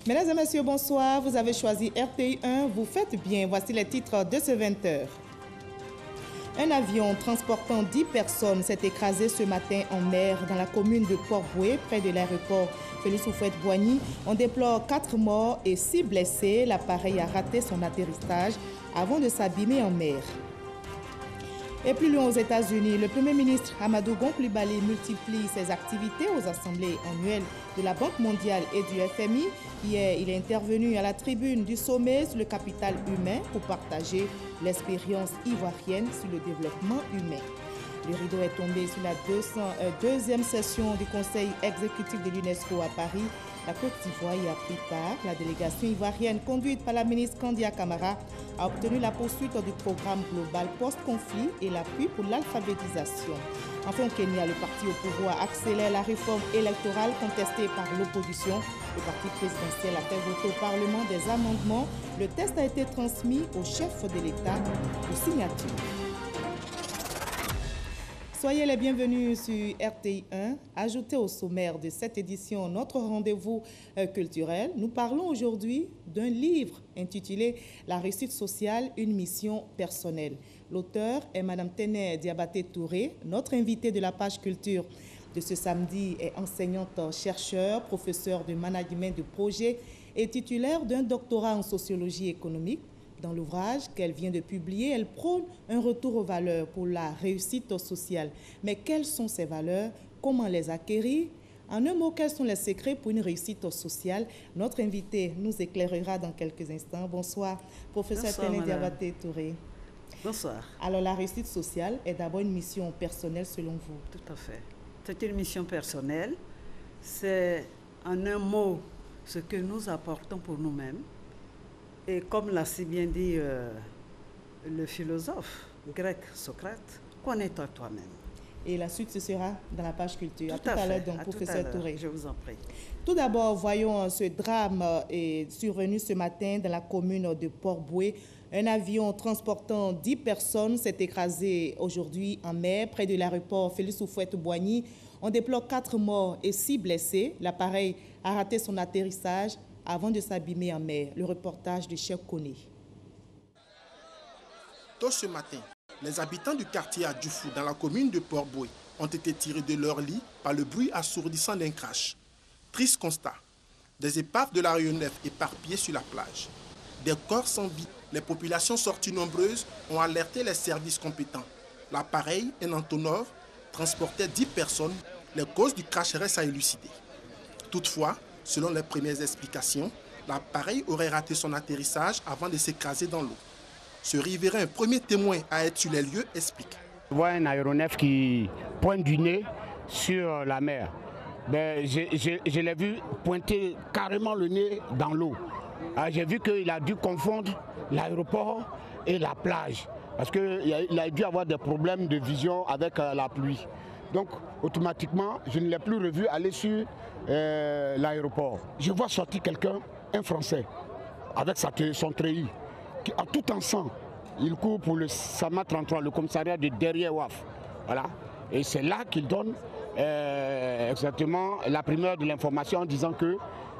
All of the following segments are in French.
Mesdames et messieurs, bonsoir. Vous avez choisi RTI 1. Vous faites bien. Voici les titres de ce 20h. Un avion transportant 10 personnes s'est écrasé ce matin en mer dans la commune de Port-Bouët, près de l'aéroport Félix Houphouët-Boigny. On déplore 4 morts et 6 blessés. L'appareil a raté son atterrissage avant de s'abîmer en mer. Et plus loin aux États-Unis, le Premier ministre Amadou Gon Coulibaly multiplie ses activités aux assemblées annuelles de la Banque mondiale et du FMI. Hier, il est intervenu à la tribune du sommet sur le capital humain pour partager l'expérience ivoirienne sur le développement humain. Le rideau est tombé sur la deuxième session du Conseil exécutif de l'UNESCO à Paris. La Côte d'Ivoire y a pris part. La délégation ivoirienne, conduite par la ministre Kandia Camara, a obtenu la poursuite du programme global post-conflit et l'appui pour l'alphabétisation. Enfin, au Kenya, le parti au pouvoir accélère la réforme électorale contestée par l'opposition. Le parti présidentiel a fait voter au Parlement des amendements. Le texte a été transmis au chef de l'État pour signature. Soyez les bienvenus sur RTI 1. Ajoutez au sommaire de cette édition notre rendez-vous culturel. Nous parlons aujourd'hui d'un livre intitulé « La réussite sociale, une mission personnelle ». L'auteur est Mme Ténè Diabaté Touré. Notre invitée de la page culture de ce samedi est enseignante-chercheur, professeure de management de projet et titulaire d'un doctorat en sociologie économique. Dans l'ouvrage qu'elle vient de publier, elle prône un retour aux valeurs pour la réussite sociale. Mais quelles sont ces valeurs? Comment les acquérir? En un mot, quels sont les secrets pour une réussite sociale? Notre invité nous éclairera dans quelques instants. Bonsoir, professeur Ténè Diabaté Touré. Bonsoir. Alors, la réussite sociale est d'abord une mission personnelle selon vous? Tout à fait. C'est une mission personnelle. C'est en un mot ce que nous apportons pour nous-mêmes. Et comme l'a si bien dit le philosophe grec Socrate, connais-toi toi-même. Et la suite, ce sera dans la page culture. Tout à l'heure, donc, professeur Touré. Je vous en prie. Tout d'abord, voyons ce drame est survenu ce matin dans la commune de Port-Bouët. Un avion transportant 10 personnes s'est écrasé aujourd'hui en mer, près de l'aéroport Félix Houphouët-Boigny. On déplore 4 morts et 6 blessés. L'appareil a raté son atterrissage avant de s'abîmer en mer. Le reportage de Cheikh Koné. Tôt ce matin, les habitants du quartier Adjoufou, dans la commune de Port-Bouët, ont été tirés de leur lit par le bruit assourdissant d'un crash. Triste constat, des épaves de l'aéronef éparpillées sur la plage. Des corps sans vie. Les populations sorties nombreuses ont alerté les services compétents. L'appareil, un Antonov, transportait 10 personnes. Les causes du crash restent à élucider. Toutefois, selon les premières explications, l'appareil aurait raté son atterrissage avant de s'écraser dans l'eau. Ce riverain, premier témoin à être sur les lieux, explique. Je vois un aéronef qui pointe du nez sur la mer. Je l'ai vu pointer carrément le nez dans l'eau. J'ai vu qu'il a dû confondre l'aéroport et la plage. Parce qu'il a dû avoir des problèmes de vision avec la pluie. Donc, automatiquement, je ne l'ai plus revu aller sur l'aéroport. Je vois sortir quelqu'un, un Français, avec son treillis, qui a tout en sang. Il court pour le SAMA 33, le commissariat de derrière WAF. Voilà. Et c'est là qu'il donne exactement la primeur de l'information en disant qu'il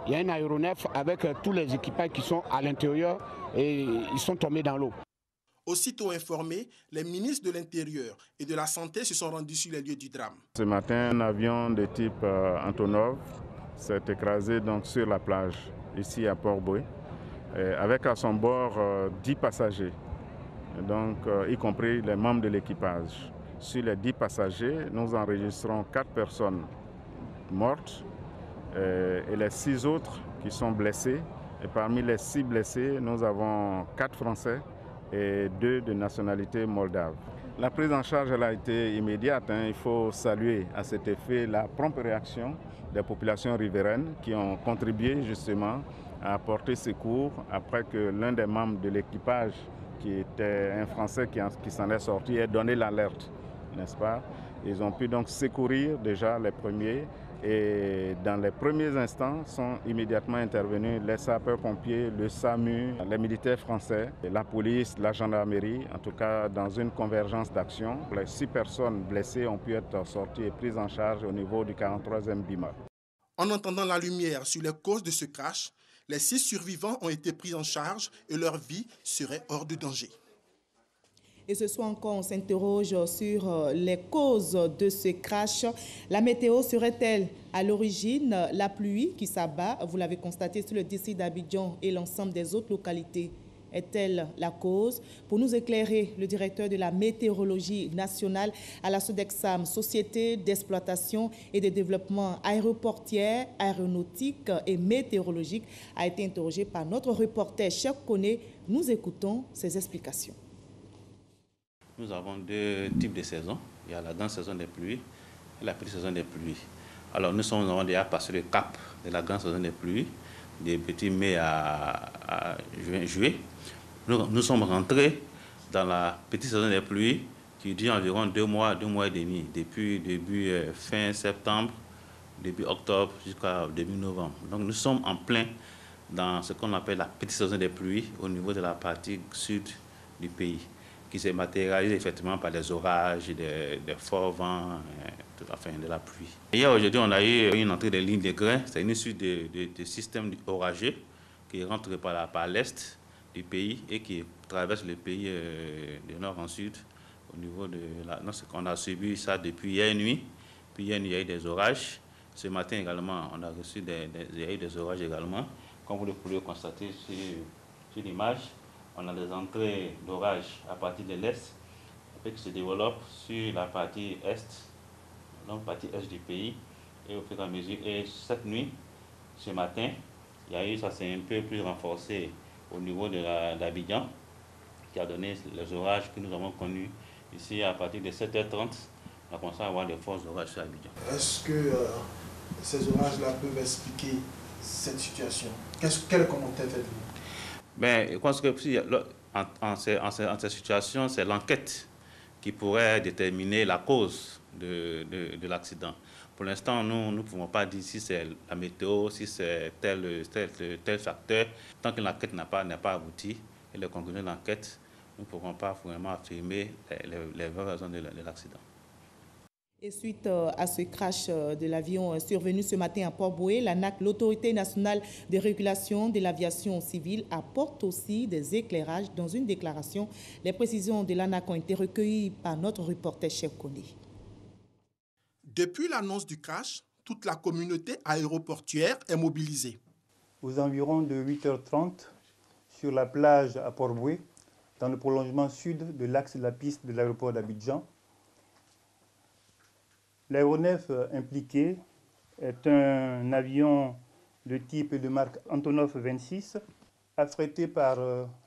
y a un aéronef avec tous les équipages qui sont à l'intérieur et ils sont tombés dans l'eau. Aussitôt informés, les ministres de l'Intérieur et de la Santé se sont rendus sur les lieux du drame. Ce matin, un avion de type Antonov s'est écrasé donc sur la plage, ici à Port-Bouët, avec à son bord 10 passagers, donc, y compris les membres de l'équipage. Sur les 10 passagers, nous enregistrons 4 personnes mortes et les 6 autres qui sont blessés. Et parmi les 6 blessés, nous avons 4 Français et 2 de nationalité moldave. La prise en charge elle a été immédiate. Il faut saluer à cet effet la prompte réaction des populations riveraines qui ont contribué justement à apporter secours après que l'un des membres de l'équipage, qui était un Français qui s'en est sorti, ait donné l'alerte, n'est-ce pas? Ils ont pu donc secourir déjà les premiers. Et dans les premiers instants sont immédiatement intervenus les sapeurs-pompiers, le SAMU, les militaires français, la police, la gendarmerie, en tout cas dans une convergence d'action. Les 6 personnes blessées ont pu être sorties et prises en charge au niveau du 43e BIMA. En entendant la lumière sur les causes de ce crash, Les 6 survivants ont été pris en charge et leur vie serait hors de danger. Et ce soir encore, on s'interroge sur les causes de ce crash. La météo serait-elle à l'origine? La pluie qui s'abat, vous l'avez constaté, sur le district d'Abidjan et l'ensemble des autres localités, est-elle la cause? Pour nous éclairer, le directeur de la météorologie nationale à la SODEXAM, Société d'exploitation et de développement aéroportière, aéronautique et météorologique, a été interrogé par notre reporter Cheikh Koné. Nous écoutons ses explications. Nous avons 2 types de saisons. Il y a la grande saison des pluies et la petite saison des pluies. Alors nous avons déjà passé le cap de la grande saison des pluies, de petit mai à juillet. Nous sommes rentrés dans la petite saison des pluies qui dure environ 2 mois et demi, depuis début fin septembre, début octobre jusqu'à début novembre. Donc nous sommes en plein dans ce qu'on appelle la petite saison des pluies au niveau de la partie sud du pays, qui se matérialise effectivement par des orages, des forts vents, de la pluie. Hier, aujourd'hui, on a eu une entrée des lignes de grains. C'est une suite de systèmes orageux qui rentrent par l'est du pays et qui traversent le pays de nord en sud. Au niveau de on a subi ça depuis hier nuit. Puis hier nuit, il y a eu des orages. Ce matin également, on a reçu des orages également. Comme vous le pouvez constater sur l'image, on a des entrées d'orage à partir de l'est qui se développent sur la partie est, donc partie est du pays, et au fur et à mesure. Et cette nuit, ce matin, il y a eu, ça s'est un peu plus renforcé au niveau de d'Abidjan, qui a donné les orages que nous avons connus ici à partir de 7h30. On a commencé à avoir des forts orages sur Abidjan. Est-ce que ces orages-là peuvent expliquer cette situation? Quel commentaire faites-vous? Ben, je pense que en cette situation, c'est l'enquête qui pourrait déterminer la cause de l'accident. Pour l'instant, nous ne pouvons pas dire si c'est la météo, si c'est tel facteur. Tant que l'enquête n'a pas abouti et les conclusions de l'enquête, nous ne pourrons pas vraiment affirmer les vraies raisons de l'accident. Et suite à ce crash de l'avion survenu ce matin à Port-Boué, l'ANAC, l'Autorité nationale de régulation de l'aviation civile, apporte aussi des éclairages dans une déclaration. Les précisions de l'ANAC ont été recueillies par notre reporter Cheikh Koné. Depuis l'annonce du crash, toute la communauté aéroportuaire est mobilisée. Aux environs de 8h30, sur la plage à Port-Boué, dans le prolongement sud de l'axe de la piste de l'aéroport d'Abidjan, l'aéronef impliqué est un avion de type et de marque Antonov 26, affrété par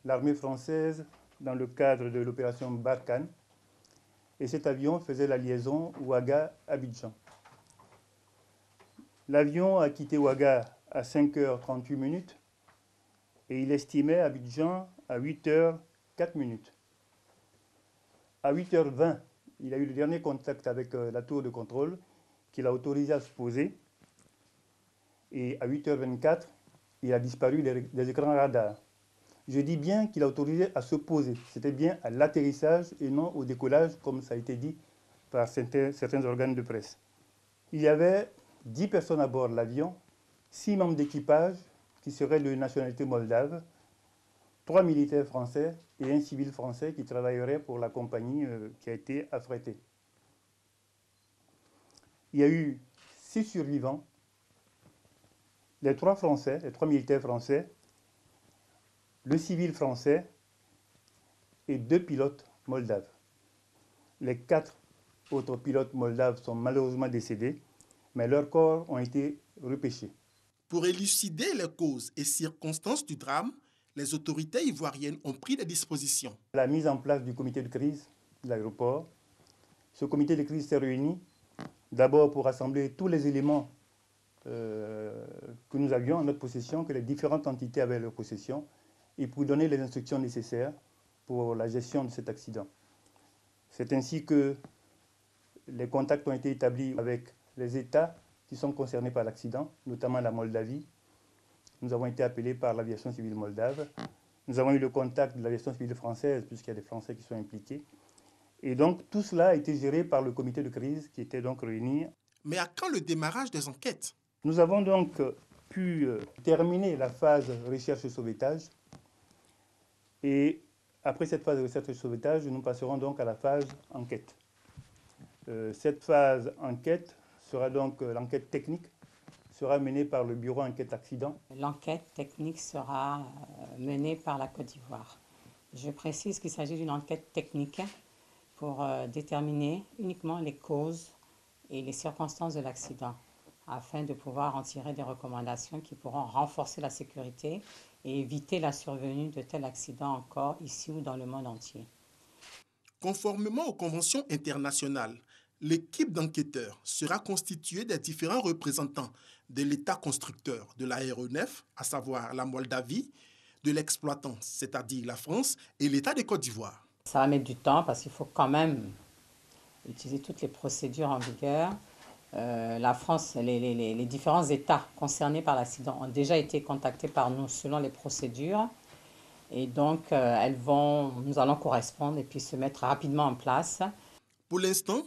l'armée française dans le cadre de l'opération Barkhane. Et cet avion faisait la liaison Ouaga-Abidjan. L'avion a quitté Ouaga à 5h38 et il estimait Abidjan à 8h04. À 8h20, il a eu le dernier contact avec la tour de contrôle qui l'a autorisé à se poser. Et à 8h24, il a disparu des écrans radars. Je dis bien qu'il a autorisé à se poser. C'était bien à l'atterrissage et non au décollage, comme ça a été dit par certains organes de presse. Il y avait 10 personnes à bord de l'avion, 6 membres d'équipage qui seraient de nationalité moldave, 3 militaires français et un civil français qui travaillerait pour la compagnie qui a été affrétée. Il y a eu 6 survivants, les 3 militaires français, le civil français et 2 pilotes moldaves. Les 4 autres pilotes moldaves sont malheureusement décédés, mais leurs corps ont été repêchés. Pour élucider les causes et circonstances du drame, les autorités ivoiriennes ont pris des dispositions. La mise en place du comité de crise de l'aéroport. Ce comité de crise s'est réuni d'abord pour rassembler tous les éléments que nous avions en notre possession, que les différentes entités avaient en leur possession, et pour donner les instructions nécessaires pour la gestion de cet accident. C'est ainsi que les contacts ont été établis avec les États qui sont concernés par l'accident, notamment la Moldavie. Nous avons été appelés par l'aviation civile moldave. Nous avons eu le contact de l'aviation civile française, puisqu'il y a des Français qui sont impliqués. Et donc, tout cela a été géré par le comité de crise qui était donc réuni. Mais à quand le démarrage des enquêtes? Nous avons donc pu terminer la phase recherche et sauvetage. Et après cette phase de recherche et sauvetage, nous passerons donc à la phase enquête. Cette phase enquête sera donc l'enquête technique, sera menée par le bureau enquête accident. L'enquête technique sera menée par la Côte d'Ivoire. Je précise qu'il s'agit d'une enquête technique pour déterminer uniquement les causes et les circonstances de l'accident, afin de pouvoir en tirer des recommandations qui pourront renforcer la sécurité et éviter la survenue de tels accidents encore ici ou dans le monde entier. Conformément aux conventions internationales, l'équipe d'enquêteurs sera constituée des différents représentants de l'État constructeur de l'aéronef, à savoir la Moldavie, de l'exploitant, c'est-à-dire la France, et l'État de Côte d'Ivoire. Ça va mettre du temps parce qu'il faut quand même utiliser toutes les procédures en vigueur. La France, les différents États concernés par l'accident ont déjà été contactés par nous selon les procédures. Et donc, nous allons correspondre et puis se mettre rapidement en place. Pour l'instant,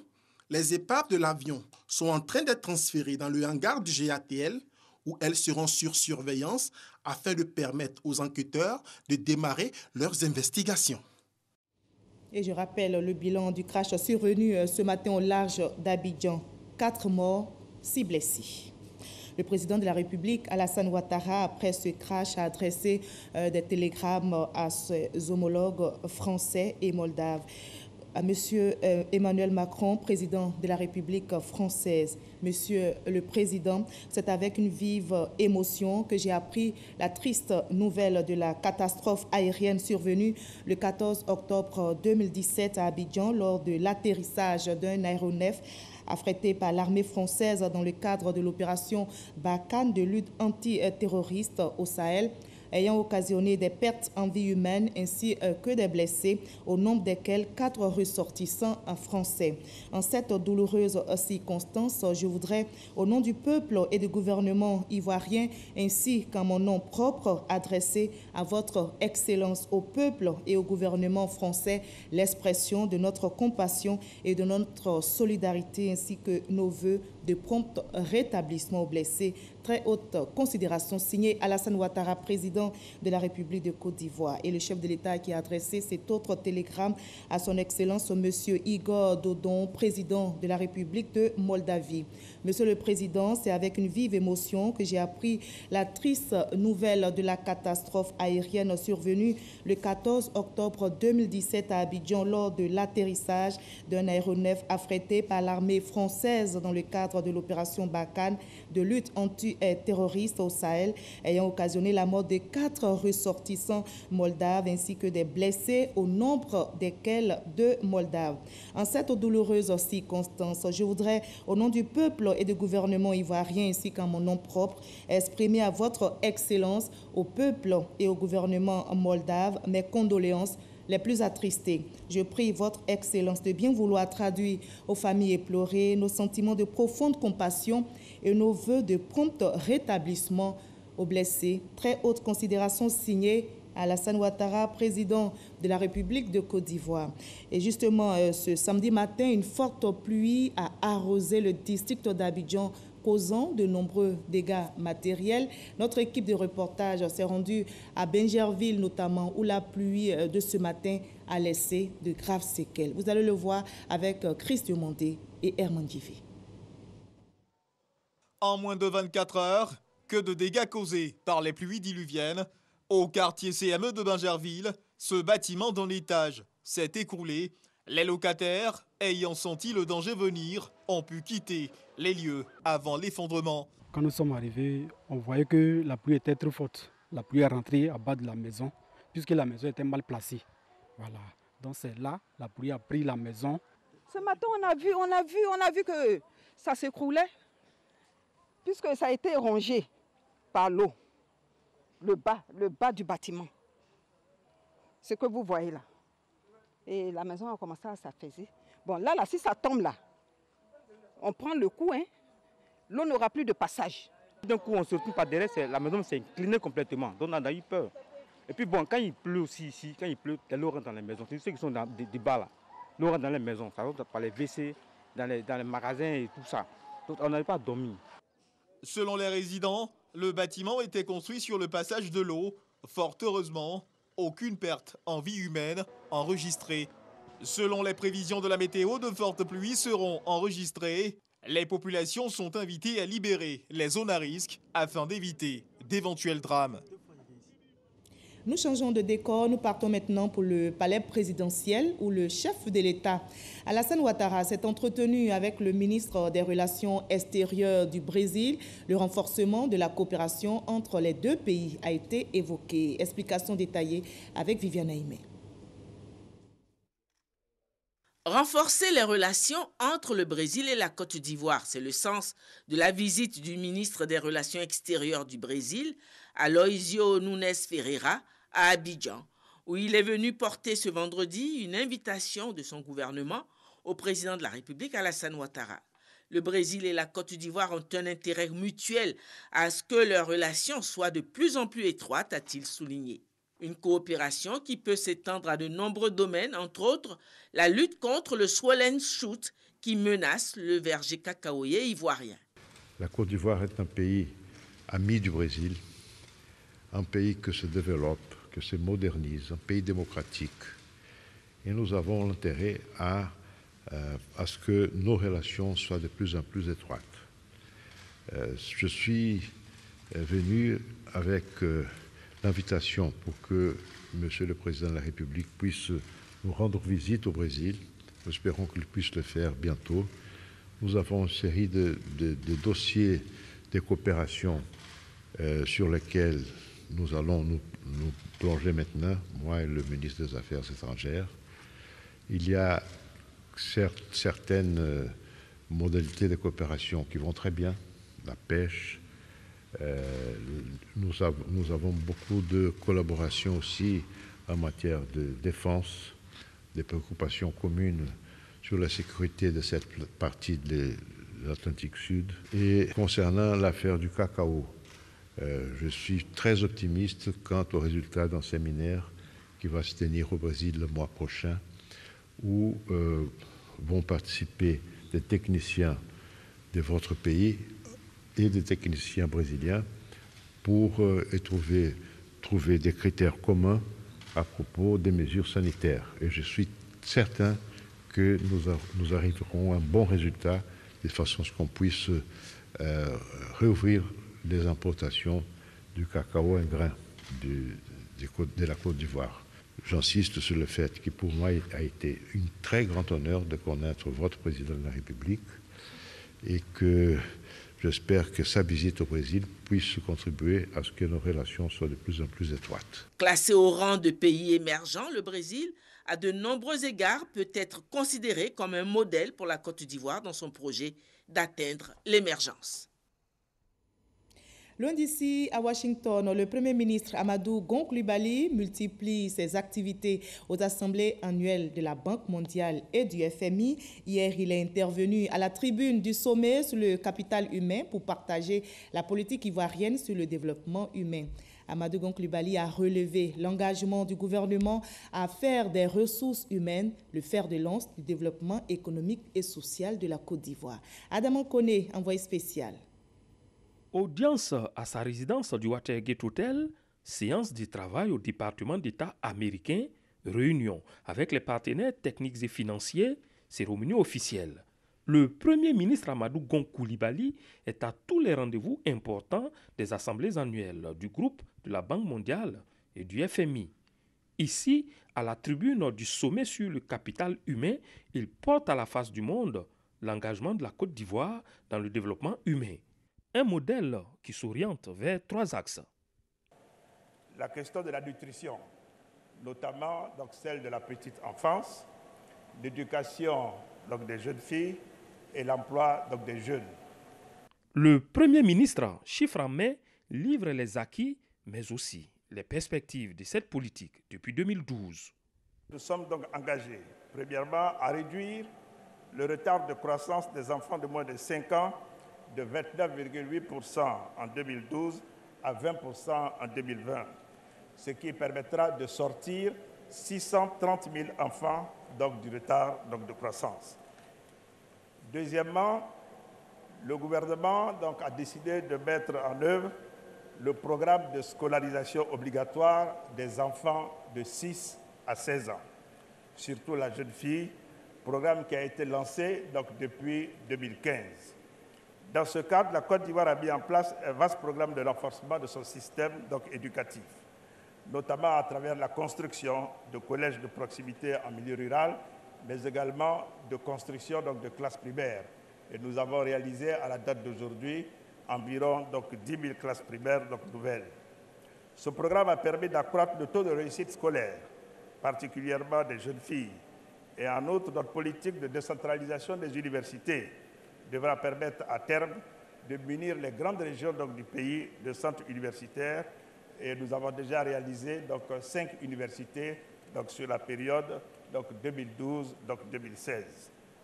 les épaves de l'avion sont en train d'être transférées dans le hangar du GATL où elles seront sur surveillance afin de permettre aux enquêteurs de démarrer leurs investigations. Et je rappelle le bilan du crash survenu ce matin au large d'Abidjan. 4 morts, 6 blessés. Le président de la République, Alassane Ouattara, après ce crash, a adressé des télégrammes à ses homologues français et moldaves. À M. Emmanuel Macron, président de la République française. Monsieur le Président, c'est avec une vive émotion que j'ai appris la triste nouvelle de la catastrophe aérienne survenue le 14 octobre 2017 à Abidjan lors de l'atterrissage d'un aéronef affrété par l'armée française dans le cadre de l'opération Barkhane de lutte antiterroriste au Sahel, ayant occasionné des pertes en vie humaine ainsi que des blessés, au nombre desquels 4 ressortissants français. En cette douloureuse circonstance, je voudrais, au nom du peuple et du gouvernement ivoirien, ainsi qu'en mon nom propre, adresser à votre Excellence, au peuple et au gouvernement français, l'expression de notre compassion et de notre solidarité, ainsi que nos vœux de prompt rétablissement aux blessés. Très haute considération, signé Alassane Ouattara, président de la République de Côte d'Ivoire, et le chef de l'État qui a adressé cet autre télégramme à son Excellence, Monsieur Igor Dodon, président de la République de Moldavie. Monsieur le Président, c'est avec une vive émotion que j'ai appris la triste nouvelle de la catastrophe aérienne survenue le 14 octobre 2017 à Abidjan lors de l'atterrissage d'un aéronef affrété par l'armée française dans le cadre de l'opération Barkhane de lutte antiterroriste au Sahel, ayant occasionné la mort de 4 ressortissants moldaves ainsi que des blessés, au nombre desquels 2 moldaves. En cette douloureuse circonstance, je voudrais, au nom du peuple et du gouvernement ivoirien ainsi qu'en mon nom propre, exprimer à votre Excellence, au peuple et au gouvernement moldave, mes condoléances les plus attristées. Je prie votre Excellence de bien vouloir traduire aux familles éplorées nos sentiments de profonde compassion et nos vœux de prompt rétablissement aux blessés. Très haute considération, signée Alassane Ouattara, président de la République de Côte d'Ivoire. Et justement, ce samedi matin, une forte pluie a arrosé le district d'Abidjan, causant de nombreux dégâts matériels. Notre équipe de reportage s'est rendue à Bingerville notamment, où la pluie de ce matin a laissé de graves séquelles. Vous allez le voir avec Christ Mondé et Herman Djivé. En moins de 24 heures, que de dégâts causés par les pluies diluviennes. Au quartier CME de Bingerville, ce bâtiment d'un étage s'est écroulé. Les locataires, ayant senti le danger venir, ont pu quitter les lieux avant l'effondrement. Quand nous sommes arrivés, on voyait que la pluie était trop forte. La pluie est rentrée à bas de la maison, puisque la maison était mal placée. Voilà. Donc c'est là, la pluie a pris la maison. Ce matin, on a vu que ça s'écroulait, puisque ça a été rongé par l'eau. Le bas du bâtiment. Ce que vous voyez là. Et la maison a commencé à s'affaisser. Bon, là, si ça tombe là, on prend le coup, hein. L'eau n'aura plus de passage. D'un coup, on se retrouve par derrière, la maison s'est inclinée complètement. Donc, on a eu peur. Et puis, bon, quand il pleut aussi ici, quand il pleut, l'eau rentre dans les maisons. C'est ceux qui sont des bas là. L'eau rentre dans les maisons. Ça rentre par les WC, dans les magasins et tout ça. Donc, on n'avait pas dormi. Selon les résidents, Le bâtiment était construit sur le passage de l'eau. Fort heureusement, aucune perte en vie humaine enregistrée. Selon les prévisions de la météo, de fortes pluies seront enregistrées. Les populations sont invitées à libérer les zones à risque afin d'éviter d'éventuels drames. Nous changeons de décor, nous partons maintenant pour le palais présidentiel où le chef de l'État, Alassane Ouattara, s'est entretenu avec le ministre des Relations extérieures du Brésil. Le renforcement de la coopération entre les deux pays a été évoqué. Explication détaillée avec Viviane Aimé. Renforcer les relations entre le Brésil et la Côte d'Ivoire, c'est le sens de la visite du ministre des Relations extérieures du Brésil, Aloysio Nunes Ferreira, à Abidjan, où il est venu porter ce vendredi une invitation de son gouvernement au président de la République, Alassane Ouattara. Le Brésil et la Côte d'Ivoire ont un intérêt mutuel à ce que leurs relations soient de plus en plus étroites, a-t-il souligné. Une coopération qui peut s'étendre à de nombreux domaines, entre autres la lutte contre le swollen shoot qui menace le verger cacaoyer ivoirien. La Côte d'Ivoire est un pays ami du Brésil, un pays qui se développe, qui se modernise, un pays démocratique. Et nous avons l'intérêt à ce que nos relations soient de plus en plus étroites. Je suis venu avec l'invitation pour que Monsieur le Président de la République puisse nous rendre visite au Brésil. Nous espérons qu'il puisse le faire bientôt. Nous avons une série de dossiers de coopération sur lesquels nous allons nous plonger maintenant, moi et le ministre des Affaires étrangères. Il y a certaines modalités de coopération qui vont très bien, la pêche. Nous avons beaucoup de collaboration aussi en matière de défense, des préoccupations communes sur la sécurité de cette partie de l'Atlantique Sud. Et concernant l'affaire du cacao, je suis très optimiste quant au résultat d'un séminaire qui va se tenir au Brésil le mois prochain, où vont participer des techniciens de votre pays et des techniciens brésiliens pour trouver des critères communs à propos des mesures sanitaires. Et je suis certain que nous arriverons à un bon résultat de façon à ce qu'on puisse réouvrir les importations du cacao en grains de la Côte d'Ivoire. J'insiste sur le fait que pour moi, il a été un très grand honneur de connaître votre président de la République et que j'espère que sa visite au Brésil puisse contribuer à ce que nos relations soient de plus en plus étroites. Classé au rang de pays émergents, le Brésil, à de nombreux égards, peut être considéré comme un modèle pour la Côte d'Ivoire dans son projet d'atteindre l'émergence. Loin d'ici, à Washington, le Premier ministre Amadou Gon Coulibaly multiplie ses activités aux assemblées annuelles de la Banque mondiale et du FMI. Hier, il est intervenu à la tribune du sommet sur le capital humain pour partager la politique ivoirienne sur le développement humain. Amadou Gon Coulibaly a relevé l'engagement du gouvernement à faire des ressources humaines le fer de lance du développement économique et social de la Côte d'Ivoire. Adam Koné, envoyé spécial. Audience à sa résidence du Watergate Hotel, séance de travail au département d'État américain, réunion avec les partenaires techniques et financiers, cérémonie officielle. Le Premier ministre Amadou Gon Coulibaly est à tous les rendez-vous importants des assemblées annuelles du groupe de la Banque mondiale et du FMI. Ici, à la tribune du sommet sur le capital humain, il porte à la face du monde l'engagement de la Côte d'Ivoire dans le développement humain. Un modèle qui s'oriente vers 3 axes. La question de la nutrition, notamment donc celle de la petite enfance, l'éducation des jeunes filles et l'emploi des jeunes. Le Premier ministre, chiffre en main, livre les acquis, mais aussi les perspectives de cette politique depuis 2012. Nous sommes donc engagés, premièrement, à réduire le retard de croissance des enfants de moins de 5 ans de 29,8% en 2012 à 20% en 2020, ce qui permettra de sortir 630 000 enfants du retard de croissance. Deuxièmement, le gouvernement a décidé de mettre en œuvre le programme de scolarisation obligatoire des enfants de 6 à 16 ans, surtout la jeune fille, programme qui a été lancé donc, depuis 2015. Dans ce cadre, la Côte d'Ivoire a mis en place un vaste programme de renforcement de son système donc, éducatif, notamment à travers la construction de collèges de proximité en milieu rural, mais également de construction donc, de classes primaires. Et nous avons réalisé à la date d'aujourd'hui environ donc, 10 000 classes primaires donc, nouvelles. Ce programme a permis d'accroître le taux de réussite scolaire, particulièrement des jeunes filles. Et en outre, notre politique de décentralisation des universités devra permettre à terme de munir les grandes régions donc, du pays de centres universitaires. Et nous avons déjà réalisé donc, 5 universités donc, sur la période 2012-2016.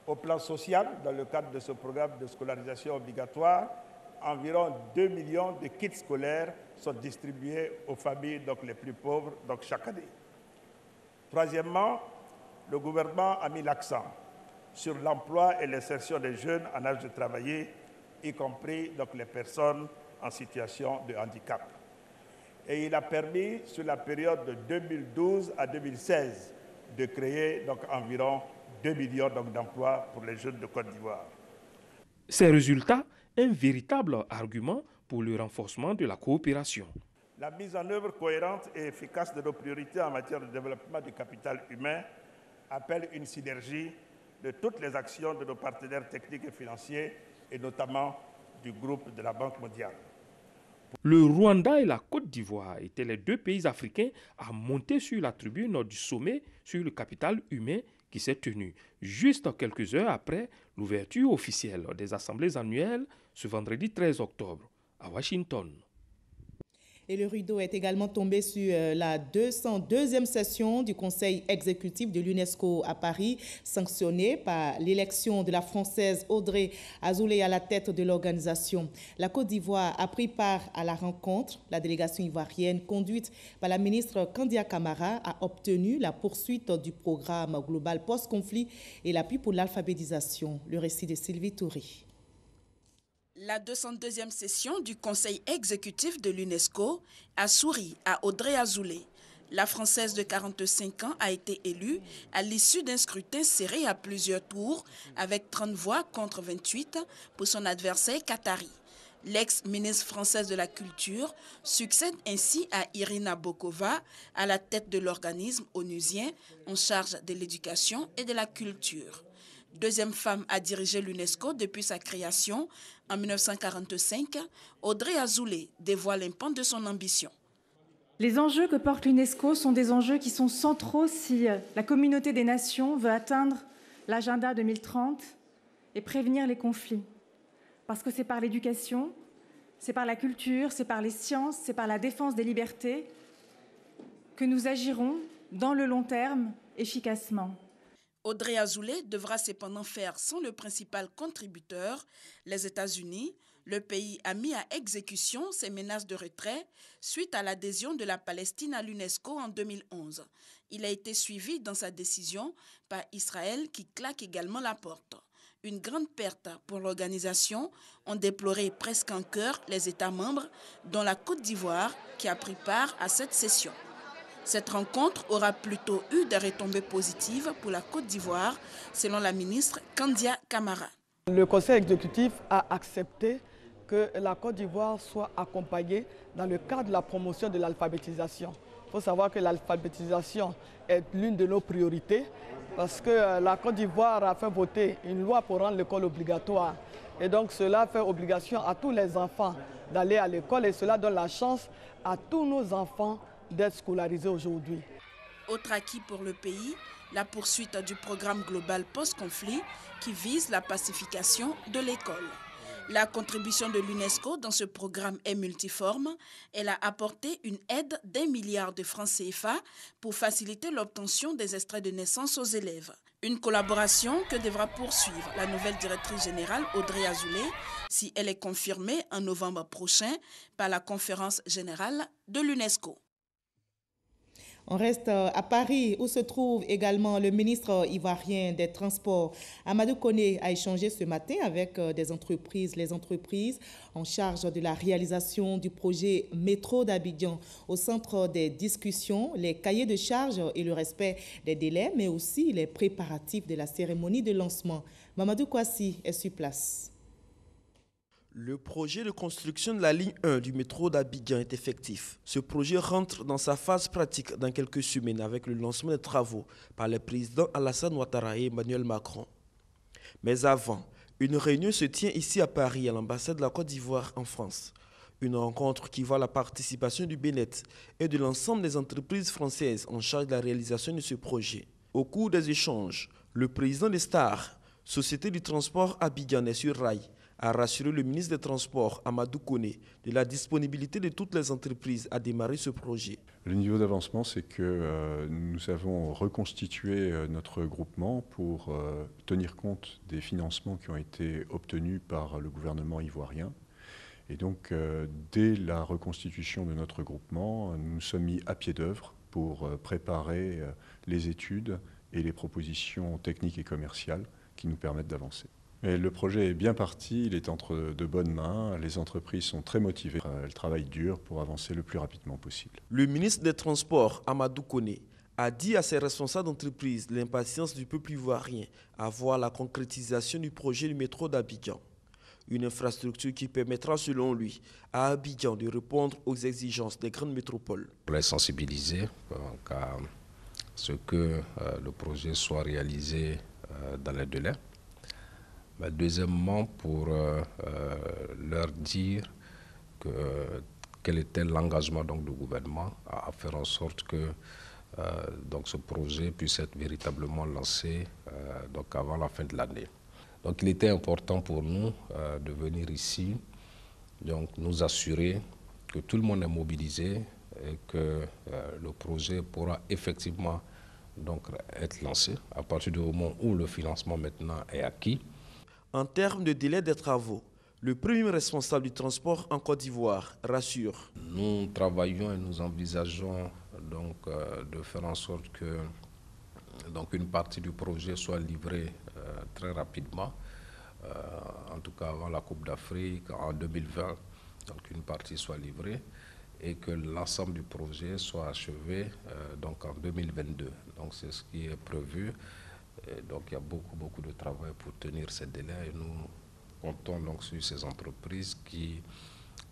Au plan social, dans le cadre de ce programme de scolarisation obligatoire, environ 2 millions de kits scolaires sont distribués aux familles donc, les plus pauvres donc, chaque année. Troisièmement, le gouvernement a mis l'accent sur l'emploi et l'insertion des jeunes en âge de travailler, y compris donc, les personnes en situation de handicap. Et il a permis, sur la période de 2012 à 2016, de créer donc, environ 2 millions d'emplois pour les jeunes de Côte d'Ivoire. Ces résultats, un véritable argument pour le renforcement de la coopération. La mise en œuvre cohérente et efficace de nos priorités en matière de développement du capital humain appelle une synergie de toutes les actions de nos partenaires techniques et financiers, et notamment du groupe de la Banque mondiale. Le Rwanda et la Côte d'Ivoire étaient les 2 pays africains à monter sur la tribune du sommet sur le capital humain qui s'est tenu juste quelques heures après l'ouverture officielle des assemblées annuelles ce vendredi 13 octobre à Washington. Et le rideau est également tombé sur la 202e session du Conseil exécutif de l'UNESCO à Paris, sanctionnée par l'élection de la Française Audrey Azoulay à la tête de l'organisation. La Côte d'Ivoire a pris part à la rencontre. La délégation ivoirienne, conduite par la ministre Kandia Camara, a obtenu la poursuite du programme global post-conflit et l'appui pour l'alphabétisation. Le récit de Sylvie Touré. La 202e session du Conseil exécutif de l'UNESCO a souri à Audrey Azoulay. La Française de 45 ans a été élue à l'issue d'un scrutin serré à plusieurs tours avec 30 voix contre 28 pour son adversaire qatari. L'ex-ministre française de la Culture succède ainsi à Irina Bokova à la tête de l'organisme onusien en charge de l'éducation et de la culture. Deuxième femme à diriger l'UNESCO depuis sa création en 1945, Audrey Azoulay dévoile un pan de son ambition. Les enjeux que porte l'UNESCO sont des enjeux qui sont centraux si la communauté des nations veut atteindre l'agenda 2030 et prévenir les conflits. Parce que c'est par l'éducation, c'est par la culture, c'est par les sciences, c'est par la défense des libertés que nous agirons dans le long terme efficacement. Audrey Azoulay devra cependant faire sans le principal contributeur, les États-Unis. Le pays a mis à exécution ses menaces de retrait suite à l'adhésion de la Palestine à l'UNESCO en 2011. Il a été suivi dans sa décision par Israël qui claque également la porte. Une grande perte pour l'organisation, ont déploré presque en chœur les États membres, dont la Côte d'Ivoire qui a pris part à cette session. Cette rencontre aura plutôt eu des retombées positives pour la Côte d'Ivoire, selon la ministre Kandia Camara. Le Conseil exécutif a accepté que la Côte d'Ivoire soit accompagnée dans le cadre de la promotion de l'alphabétisation. Il faut savoir que l'alphabétisation est l'une de nos priorités parce que la Côte d'Ivoire a fait voter une loi pour rendre l'école obligatoire. Et donc cela fait obligation à tous les enfants d'aller à l'école et cela donne la chance à tous nos enfants d'être scolarisés aujourd'hui. Autre acquis pour le pays, la poursuite du programme global post-conflit qui vise la pacification de l'école. La contribution de l'UNESCO dans ce programme est multiforme. Elle a apporté une aide d'1 milliard de francs CFA pour faciliter l'obtention des extraits de naissance aux élèves. Une collaboration que devra poursuivre la nouvelle directrice générale Audrey Azoulay si elle est confirmée en novembre prochain par la conférence générale de l'UNESCO. On reste à Paris où se trouve également le ministre ivoirien des Transports. Amadou Koné a échangé ce matin avec les entreprises en charge de la réalisation du projet métro d'Abidjan. Au centre des discussions, les cahiers de charges et le respect des délais, mais aussi les préparatifs de la cérémonie de lancement. Mamadou Kouassi est sur place. Le projet de construction de la ligne 1 du métro d'Abidjan est effectif. Ce projet rentre dans sa phase pratique dans quelques semaines avec le lancement des travaux par les présidents Alassane Ouattara et Emmanuel Macron. Mais avant, une réunion se tient ici à Paris, à l'ambassade de la Côte d'Ivoire en France. Une rencontre qui voit la participation du Bénin et de l'ensemble des entreprises françaises en charge de la réalisation de ce projet. Au cours des échanges, le président des Stars, Société du transport abidjanais sur rail, a rassuré le ministre des Transports, Amadou Koné, de la disponibilité de toutes les entreprises à démarrer ce projet. Le niveau d'avancement, c'est que nous avons reconstitué notre groupement pour tenir compte des financements qui ont été obtenus par le gouvernement ivoirien. Et donc, dès la reconstitution de notre groupement, nous nous sommes mis à pied d'œuvre pour préparer les études et les propositions techniques et commerciales qui nous permettent d'avancer. Et le projet est bien parti, il est entre de bonnes mains, les entreprises sont très motivées, elles travaillent dur pour avancer le plus rapidement possible. Le ministre des Transports, Amadou Koné, a dit à ses responsables d'entreprise l'impatience du peuple ivoirien à voir la concrétisation du projet du métro d'Abidjan. Une infrastructure qui permettra, selon lui, à Abidjan de répondre aux exigences des grandes métropoles. Pour les sensibiliser à ce que le projet soit réalisé dans les délais. Mais deuxièmement, pour leur dire quel était l'engagement du gouvernement à faire en sorte que ce projet puisse être véritablement lancé avant la fin de l'année. Donc il était important pour nous de venir ici, nous assurer que tout le monde est mobilisé et que le projet pourra effectivement être lancé à partir du moment où le financement maintenant est acquis. En termes de délai des travaux, le premier responsable du transport en Côte d'Ivoire rassure. Nous travaillons et nous envisageons de faire en sorte que une partie du projet soit livrée très rapidement, en tout cas avant la Coupe d'Afrique en 2020, une partie soit livrée et que l'ensemble du projet soit achevé en 2022. Donc c'est ce qui est prévu. Et donc il y a beaucoup de travail pour tenir ces délais et nous comptons sur ces entreprises qui,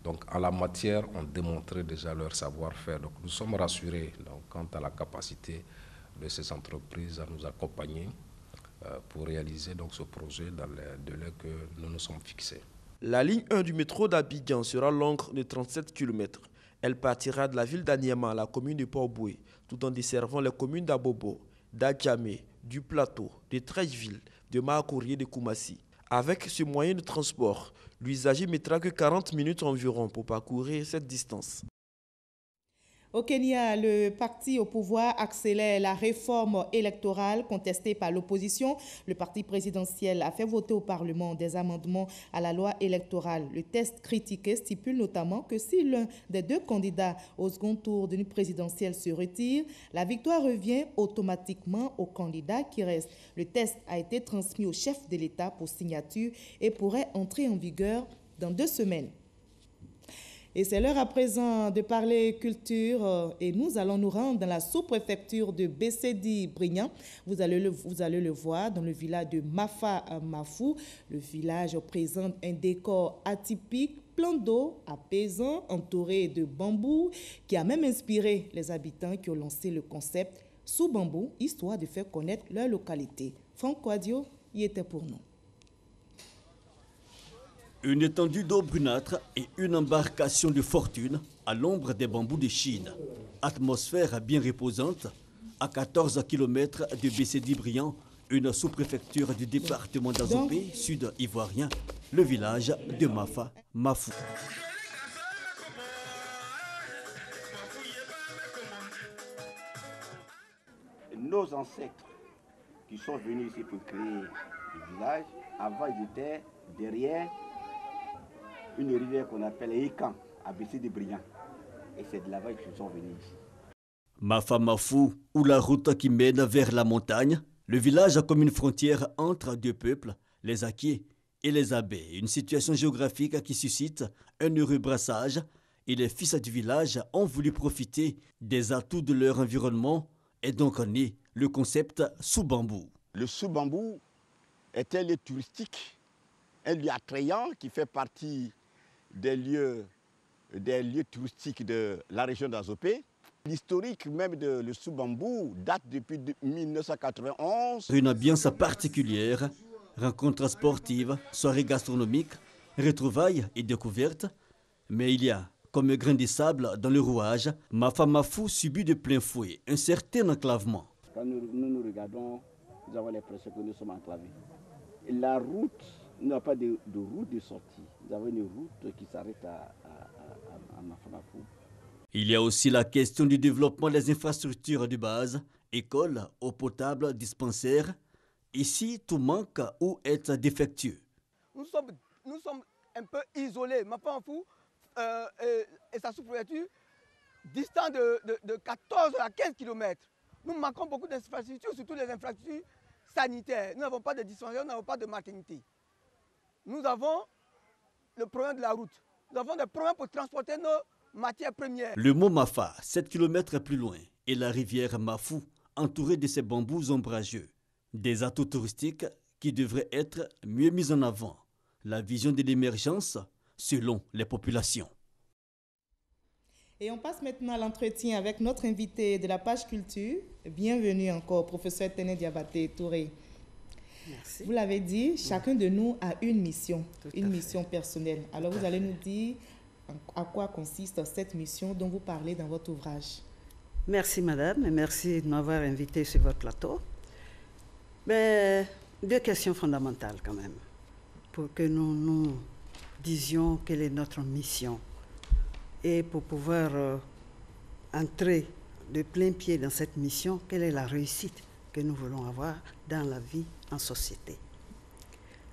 en la matière, ont démontré déjà leur savoir-faire. Donc nous sommes rassurés quant à la capacité de ces entreprises à nous accompagner pour réaliser ce projet dans les délais que nous nous sommes fixés. La ligne 1 du métro d'Abidjan sera longue de 37 km. Elle partira de la ville d'Aniama à la commune de Port-Boué, tout en desservant les communes d'Abobo, d'Adjamé, du Plateau, de Treichville, de Mahakouri et de Koumassi. Avec ce moyen de transport, l'usager mettra que 40 minutes environ pour parcourir cette distance. Au Kenya, le parti au pouvoir accélère la réforme électorale contestée par l'opposition. Le parti présidentiel a fait voter au Parlement des amendements à la loi électorale. Le texte critiqué stipule notamment que si l'un des deux candidats au second tour d'une présidentielle se retire, la victoire revient automatiquement au candidat qui reste. Le texte a été transmis au chef de l'État pour signature et pourrait entrer en vigueur dans 2 semaines. Et c'est l'heure à présent de parler culture et nous allons nous rendre dans la sous-préfecture de Bessedi-Brignan. Vous allez le voir dans le village de Mafa-Mafou. Le village présente un décor atypique, plein d'eau, apaisant, entouré de bambous, qui a même inspiré les habitants qui ont lancé le concept sous bambou, histoire de faire connaître leur localité. Franck Quadio y était pour nous. Une étendue d'eau brunâtre et une embarcation de fortune à l'ombre des bambous de Chine. Atmosphère bien reposante à 14 km de Bessedi-Brignan, une sous-préfecture du département d'Azopé, sud-ivoirien, le village de Mafa-Mafou. Nos ancêtres qui sont venus ici pour créer le village, avant ils étaient derrière une rivière qu'on appelle Ekan, à Bessedi-Brignan. Et c'est de là-bas qu'ils sont venus ici. Mafamafou, ou la route qui mène vers la montagne, le village a comme une frontière entre deux peuples, les Akié et les Abé. Une situation géographique qui suscite un heureux brassage et les fils du village ont voulu profiter des atouts de leur environnement et donc né le concept sous-bambou. Le sous-bambou est un lieu touristique, un lieu attrayant qui fait partie des lieux touristiques de la région d'Azopé. L'historique même de le sous-bambou date depuis 1991. Une ambiance particulière, rencontres sportives, soirées gastronomiques, retrouvailles et découvertes. Mais il y a, comme un grain de sable dans le rouage, Mafamafou subit de plein fouet un certain enclavement. Quand nous regardons, nous avons l'impression que nous sommes enclavés. Et la route, nous n'avons pas de route de sortie. Nous avons une route qui s'arrête à Mafamafou. Il y a aussi la question du développement des infrastructures de base, écoles, eau potable, dispensaires. Ici, tout manque ou est défectueux. Nous sommes un peu isolés. Mafamafou et sa sous-préfecture, distant de 14 à 15 km. Nous manquons beaucoup d'infrastructures, surtout les infrastructures sanitaires. Nous n'avons pas de dispensaire, nous n'avons pas de maternité. Nous avons le problème de la route. Nous avons des problèmes pour transporter nos matières premières. Le mont Mafa, 7 km plus loin, et la rivière Mafou, entourée de ces bambous ombrageux. Des atouts touristiques qui devraient être mieux mis en avant. La vision de l'émergence selon les populations. Et on passe maintenant à l'entretien avec notre invité de la page culture. Bienvenue encore, professeur Téné Diabaté Touré. Merci. Vous l'avez dit, chacun de nous a une mission, mission personnelle. Alors vous allez nous dire à quoi consiste cette mission dont vous parlez dans votre ouvrage. Merci madame et merci de m'avoir invité sur votre plateau. Mais deux questions fondamentales quand même, pour que nous disions quelle est notre mission. Et pour pouvoir entrer de plein pied dans cette mission, quelle est la réussite que nous voulons avoir dans la vie en société.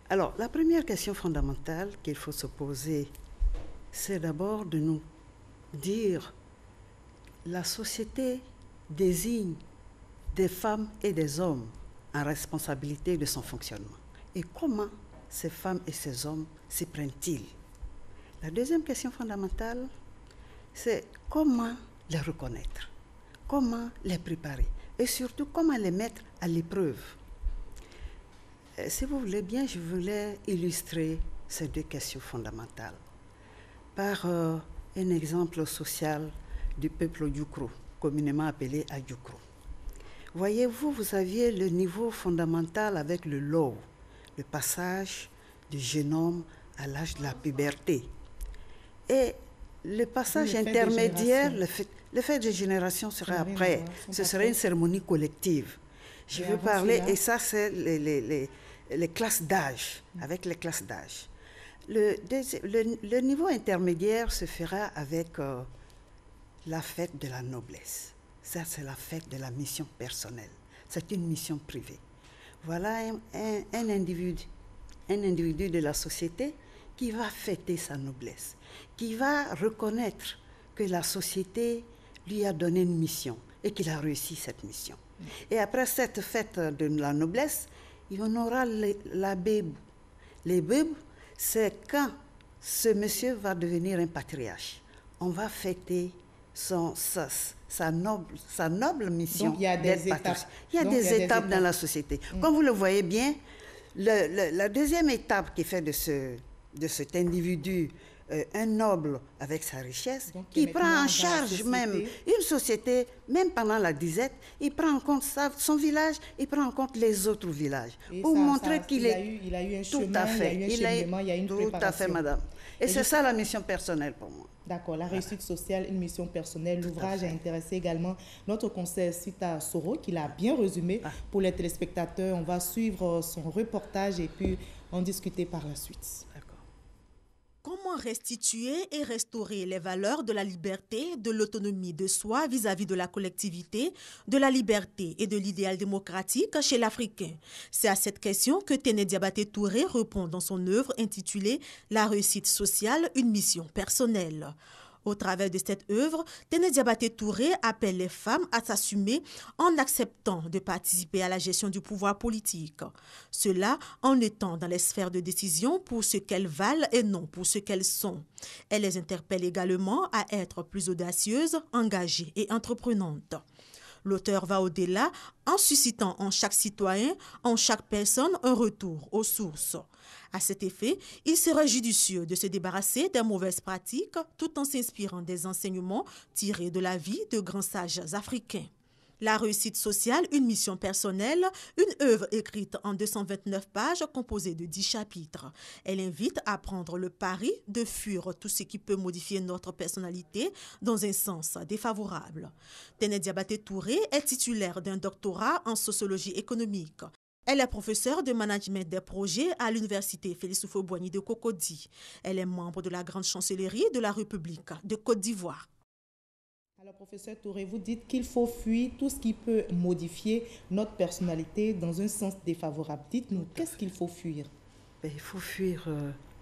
Alors, la première question fondamentale qu'il faut se poser, c'est d'abord de nous dire la société désigne des femmes et des hommes en responsabilité de son fonctionnement. Et comment ces femmes et ces hommes s'y prennent-ils? La deuxième question fondamentale, c'est comment les reconnaître, comment les préparer et surtout comment les mettre à l'épreuve. Si vous voulez bien, je voulais illustrer ces deux questions fondamentales par un exemple social du peuple Djoukro, communément appelé Adjoukro. Voyez-vous, vous aviez le niveau fondamental avec le law, le passage du jeune homme à l'âge de la puberté. Et le passage intermédiaire, le fait de génération serait après. Ce serait une cérémonie collective. Je veux parler, et ça c'est les classes d'âge, avec les classes d'âge. Le niveau intermédiaire se fera avec la fête de la noblesse. Ça, c'est la fête de la mission personnelle. C'est une mission privée. Voilà un individu de la société qui va fêter sa noblesse, qui va reconnaître que la société lui a donné une mission et qu'il a réussi cette mission. Et après cette fête de la noblesse, il y en aura la Bible. Les Bibles, c'est quand ce monsieur va devenir un patriarche. On va fêter sa noble mission. Donc, il y a des étapes. Il y a des étapes dans la société. Comme vous le voyez bien, la deuxième étape qui fait de cet individu un noble avec sa richesse, donc, qui prend en charge même une société, même pendant la disette, il prend en compte son village, il prend en compte les autres villages, pour montrer qu'il est... Il a eu un tout chemin, à fait, il y a eu une préparation. Tout à fait, madame. Et c'est ça la mission personnelle pour moi. D'accord, la réussite sociale, une mission personnelle. L'ouvrage a intéressé également notre conseiller Sita Soro, qui l'a bien résumé pour les téléspectateurs. On va suivre son reportage et puis en discuter par la suite. Comment restituer et restaurer les valeurs de la liberté, de l'autonomie de soi vis-à-vis de la collectivité, de la liberté et de l'idéal démocratique chez l'Africain? C'est à cette question que Téné Diabaté Touré répond dans son œuvre intitulée « La réussite sociale, une mission personnelle ». Au travers de cette œuvre, Téné Diabaté Touré appelle les femmes à s'assumer en acceptant de participer à la gestion du pouvoir politique. Cela en étant dans les sphères de décision pour ce qu'elles valent et non pour ce qu'elles sont. Elle les interpelle également à être plus audacieuses, engagées et entreprenantes. L'auteur va au-delà en suscitant en chaque citoyen, en chaque personne, un retour aux sources. À cet effet, il serait judicieux de se débarrasser des mauvaises pratiques tout en s'inspirant des enseignements tirés de la vie de grands sages africains. La réussite sociale, une mission personnelle, une œuvre écrite en 229 pages composée de 10 chapitres. Elle invite à prendre le pari de fuir tout ce qui peut modifier notre personnalité dans un sens défavorable. Téné Diabaté Touré est titulaire d'un doctorat en sociologie économique. Elle est professeure de management des projets à l'université Félix Houphouët-Boigny de Cocody. Elle est membre de la grande chancellerie de la République de Côte d'Ivoire. Alors, professeur Touré, vous dites qu'il faut fuir tout ce qui peut modifier notre personnalité dans un sens défavorable. Dites-nous, qu'est-ce qu'il faut fuir? Il faut fuir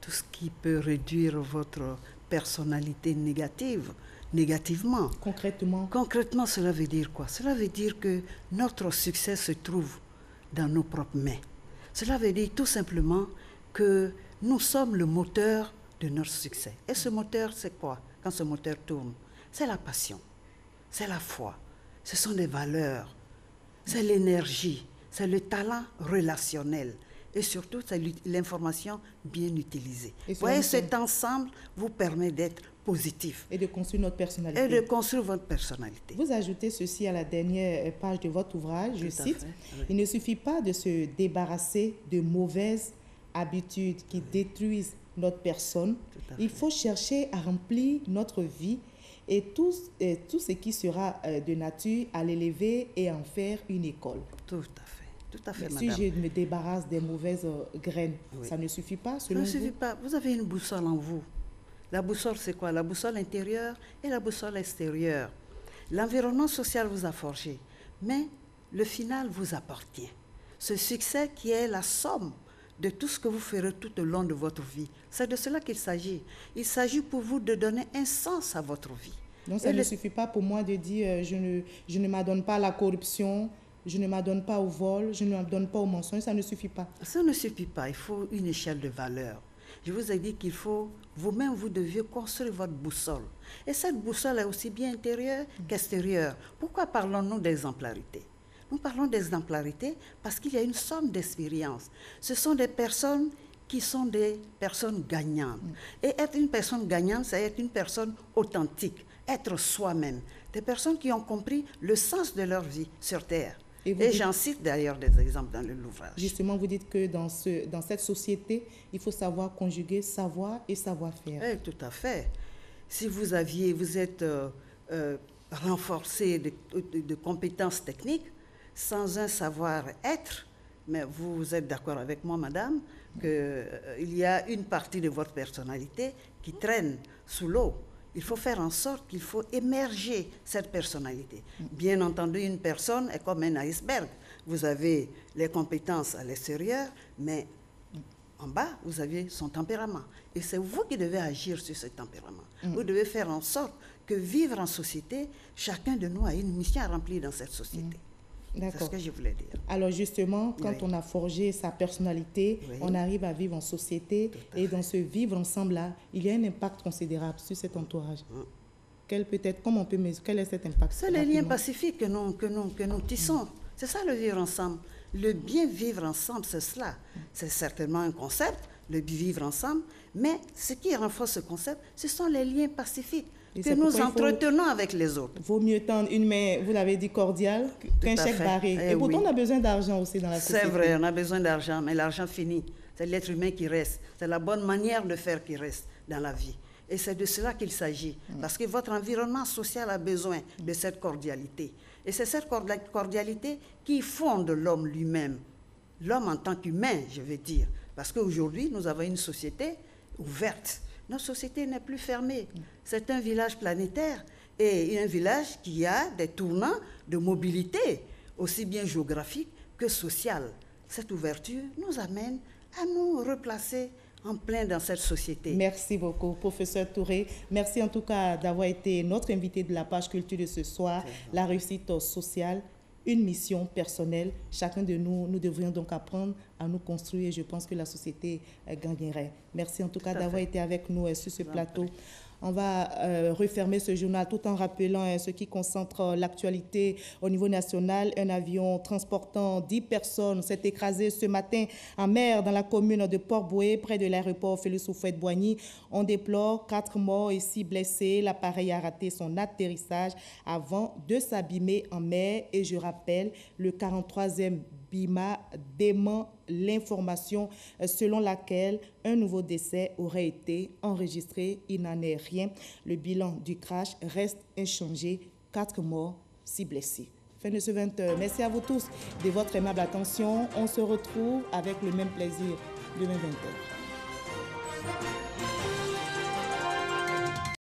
tout ce qui peut réduire votre personnalité négativement. Concrètement? Concrètement, cela veut dire quoi? Cela veut dire que notre succès se trouve dans nos propres mains. Cela veut dire tout simplement que nous sommes le moteur de notre succès. Et ce moteur, c'est quoi? Quand ce moteur tourne, c'est la passion, c'est la foi, ce sont des valeurs, c'est l'énergie, c'est le talent relationnel et surtout c'est l'information bien utilisée. Vous voyez, cet ensemble vous permet d'être positif. Et de construire notre personnalité. Et de construire votre personnalité. Vous ajoutez ceci à la dernière page de votre ouvrage, je cite, oui. Il ne suffit pas de se débarrasser de mauvaises habitudes qui détruisent notre personne. Il faut chercher à remplir notre vie et tout ce qui sera de nature à l'élever et en faire une école. Tout à fait, madame. Si je me débarrasse des mauvaises graines, oui. Ça ne suffit pas selon vous? Ça ne suffit pas. Vous avez une boussole en vous. La boussole, c'est quoi? La boussole intérieure et la boussole extérieure. L'environnement social vous a forgé, mais le final vous appartient. Ce succès qui est la somme de tout ce que vous ferez tout au long de votre vie. C'est de cela qu'il s'agit. Il s'agit pour vous de donner un sens à votre vie. Donc ça ne suffit pas pour moi de dire je ne m'adonne pas à la corruption, je ne m'adonne pas au vol, je ne m'adonne pas au mensonge, ça ne suffit pas. Ça ne suffit pas, il faut une échelle de valeurs. Je vous ai dit qu'il faut, vous-même, vous deviez construire votre boussole. Et cette boussole est aussi bien intérieure qu'extérieure. Pourquoi parlons-nous d'exemplarité? Nous parlons d'exemplarité parce qu'il y a une somme d'expériences. Ce sont des personnes qui sont des personnes gagnantes. Et être une personne gagnante, c'est être une personne authentique, être soi-même. Des personnes qui ont compris le sens de leur vie sur Terre. Et j'en cite d'ailleurs des exemples dans l'ouvrage. Justement, vous dites que dans cette société, il faut savoir conjuguer savoir et savoir-faire. Oui, tout à fait. Si vous êtes renforcé de compétences techniques, sans un savoir-être, mais vous êtes d'accord avec moi, madame, qu'il y a une partie de votre personnalité qui traîne sous l'eau. Il faut faire en sorte qu'il faut émerger cette personnalité. Bien entendu, une personne est comme un iceberg. Vous avez les compétences à l'extérieur, mais en bas, vous avez son tempérament. Et c'est vous qui devez agir sur ce tempérament. Vous devez faire en sorte que vivre en société, chacun de nous a une mission à remplir dans cette société. C'est ce que je voulais dire. Alors justement, quand on a forgé sa personnalité, on arrive à vivre en société et dans ce vivre ensemble-là, il y a un impact considérable sur cet entourage. Quel est cet impact? C'est les liens pacifiques que nous tissons. C'est ça le vivre ensemble. Le bien vivre ensemble, c'est cela. C'est certainement un concept, le vivre ensemble, mais ce qui renforce ce concept, ce sont les liens pacifiques que nous entretenons avec les autres. Vaut mieux tendre une main, vous l'avez dit, cordiale, qu'un chèque barré. Et pourtant, on a besoin d'argent aussi dans la société. C'est vrai, on a besoin d'argent, mais l'argent finit. C'est l'être humain qui reste. C'est la bonne manière de faire qui reste dans la vie. Et c'est de cela qu'il s'agit. Parce que votre environnement social a besoin de cette cordialité. Et c'est cette cordialité qui fonde l'homme lui-même. L'homme en tant qu'humain, je veux dire. Parce qu'aujourd'hui, nous avons une société ouverte. Notre société n'est plus fermée. C'est un village planétaire et un village qui a des tournants de mobilité, aussi bien géographique que sociale. Cette ouverture nous amène à nous replacer en plein dans cette société. Merci beaucoup, professeur Touré. Merci en tout cas d'avoir été notre invité de la page culture de ce soir. La réussite sociale, une mission personnelle. Chacun de nous, nous devrions donc apprendre à nous construire et je pense que la société gagnerait. Merci en tout cas d'avoir été avec nous sur ce plateau. On va refermer ce journal tout en rappelant ce qui concentre l'actualité au niveau national. Un avion transportant 10 personnes s'est écrasé ce matin en mer dans la commune de Port-Bouët, près de l'aéroport Félix Houphouët-Boigny. On déplore 4 morts et 6 blessés. L'appareil a raté son atterrissage avant de s'abîmer en mer. Et je rappelle, le 43e BIMA dément l'information selon laquelle un nouveau décès aurait été enregistré. Il n'en est rien. Le bilan du crash reste inchangé. 4 morts, 6 blessés. Fin de ce 20h. Merci à vous tous de votre aimable attention. On se retrouve avec le même plaisir demain 20h.